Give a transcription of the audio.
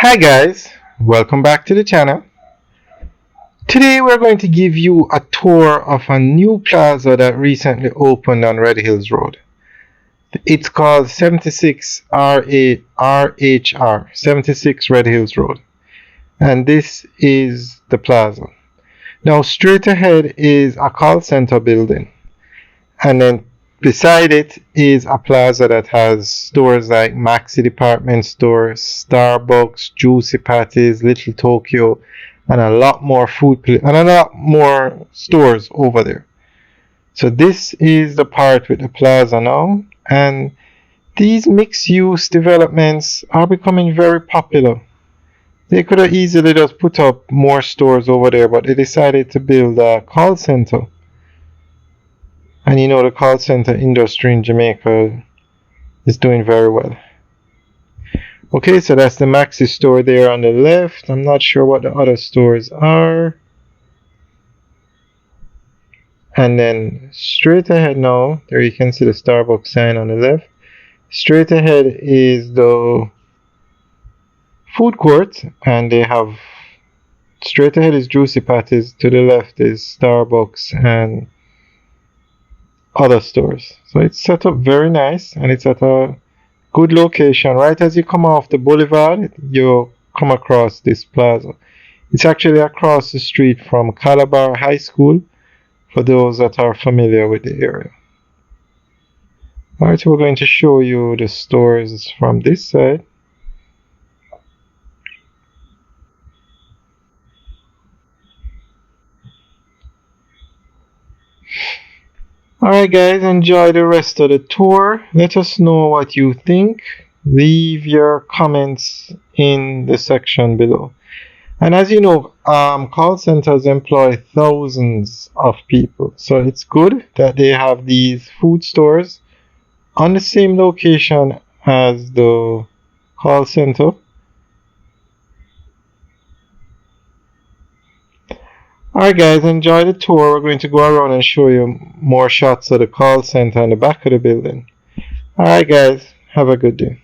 Hi guys, welcome back to the channel. Today we're going to give you a tour of a new plaza that recently opened on Red Hills Road. It's called 76 RHR 76 Red Hills Road, and this is the plaza. Now straight ahead is a call center building, and then beside it is a plaza that has stores like Maxi Department Store, Starbucks, Juicy Patties, Little Tokyo, and a lot more and a lot more stores over there. So this is the part with the plaza now, and these mixed-use developments are becoming very popular. They could have easily just put up more stores over there, but they decided to build a call center. And you know the call center industry in Jamaica is doing very well. Okay, so that's the Maxi store there on the left. I'm not sure what the other stores are. And then straight ahead now, there you can see the Starbucks sign on the left. Straight ahead is the food court, and they have straight ahead is Juicy Patties. To the left is Starbucks and other stores. So it's set up very nice, and it's at a good location. Right as you come off the boulevard, you come across this plaza. It's actually across the street from Calabar High School, for those that are familiar with the area. Alright, so we're going to show you the stores from this side. Alright guys, enjoy the rest of the tour. Let us know what you think. Leave your comments in the section below. And as you know, call centers employ thousands of people. So it's good that they have these food stores on the same location as the call center. Alright guys, enjoy the tour. We're going to go around and show you more shots of the call center and the back of the building. Alright guys, have a good day.